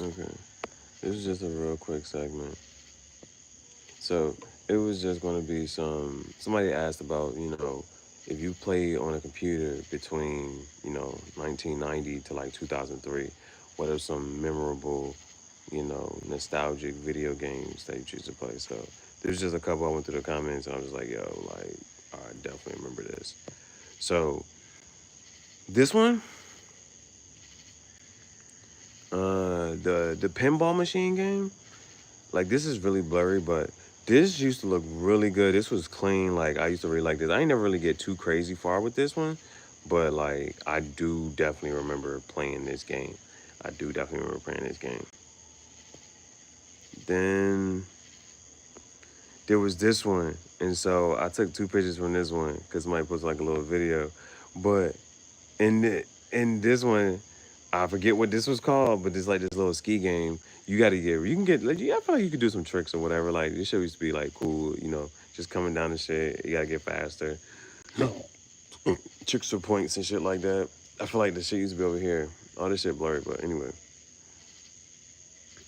Okay. This is just a real quick segment. So it was just going to be somebody asked about, if you play on a computer between, 1990 to like 2003, what are some memorable, nostalgic video games that you choose to play? So there's just a couple I went through the comments and I was just like, yo, like, I definitely remember this. So this one, the pinball machine game, like this is really blurry, but this used to look really good. This was clean. Like I used to really like this. I ain't never really get too crazy far with this one, but like I do definitely remember playing this game. I do definitely remember playing this game. Then there was this one, and so I took two pictures from this one because somebody posted like a little video. But in this one, I forget what this was called, but it's like this little ski game. You can get, like, I feel like you could do some tricks or whatever. Like, this show used to be, like, cool, just coming down the shit. You gotta get faster. Tricks or points and shit like that. I feel like the shit used to be over here. All this shit blurry, but anyway.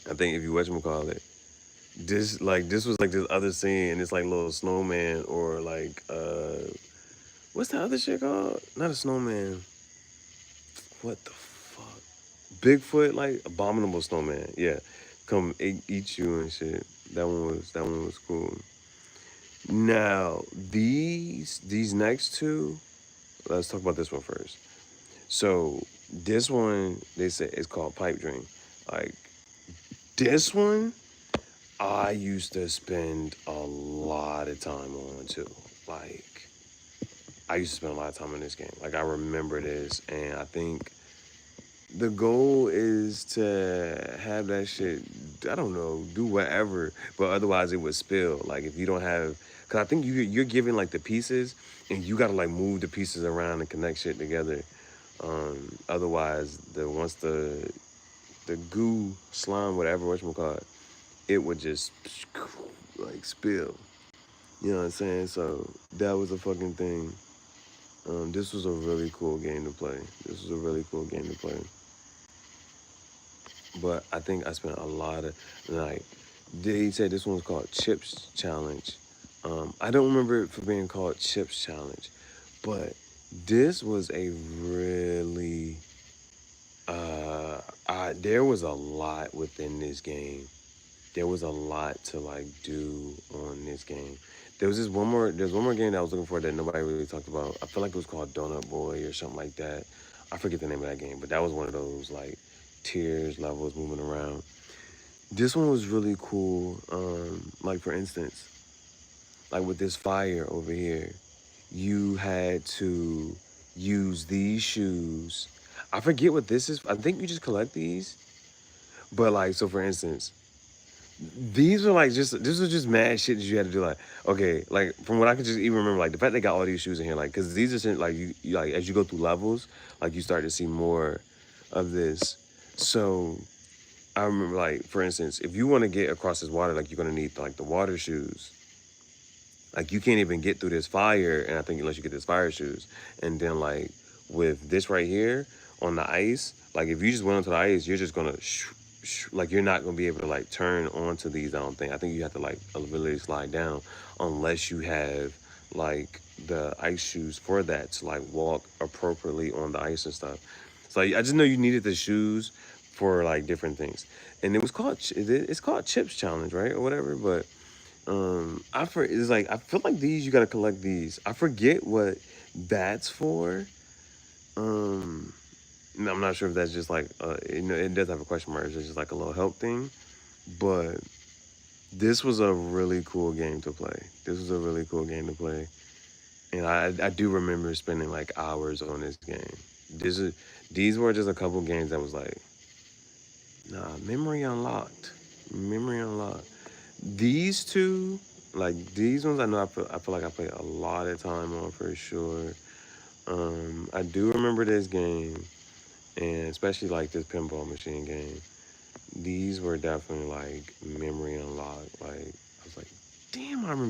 I think if you whatchamacallit, this was, like, this other scene, and it's, like, little snowman or, like, what's the other shit called? Not a snowman. What the fuck? Bigfoot, like abominable snowman. Yeah, come eat you and shit. That one was cool. Now these next two, let's talk about this one first. So this one they say is called Pipe Dream. Like this one, I used to spend a lot of time on too. Like I used to spend a lot of time on this game. Like I remember this, and I think the goal is to have that shit, I don't know, do whatever, but otherwise it would spill. Like if you don't have, cause I think you're given like the pieces, and you gotta like move the pieces around and connect shit together. Otherwise, once the goo, slime, whatever whatchamacallit, it would just like spill. You know what I'm saying? So that was a fucking thing. This was a really cool game to play. This was a really cool game to play. But I think I spent a lot of, like, they said this one was called Chips Challenge. I don't remember it for being called Chips Challenge, but this was a really, there was a lot within this game. There was a lot to like do on this game. There's one more game that I was looking for that nobody really talked about. I feel like it was called Donut Boy or something like that. I forget the name of that game, but that was one of those like tiers, levels moving around. This one was really cool. Like for instance, like with this fire over here, you had to use these shoes. I forget what this is. I think you just collect these. But like, so for instance, these were like this was just mad shit that you had to do. Like, okay, like from what I could just even remember, like the fact they got all these shoes in here, like, cause these are shit, like you like as you go through levels, like you start to see more of this. So I remember, like for instance, if you want to get across this water, like you're gonna need like the water shoes. Like you can't even get through this fire, and I think unless you get this fire shoes, and then like with this right here on the ice, like if you just went onto the ice, you're just gonna like you're not gonna be able to like turn onto these. I don't think. I think you have to like literally slide down, unless you have like the ice shoes for that to like walk appropriately on the ice and stuff. So I just know you needed the shoes for like different things, and it's called Chips Challenge, right, or whatever. But it's like I feel like these you gotta collect these. I forget what that's for. No, I'm not sure if that's just like it does have a question mark. It's just like a little help thing, but this was a really cool game to play. This was a really cool game to play, and I do remember spending like hours on this game. These were just a couple games that was like, nah, memory unlocked, memory unlocked. These two, like these ones, I know I feel like I played a lot of time on for sure. I do remember this game, and especially like this pinball machine game. These were definitely like memory unlocked. Like I was like, damn, I remember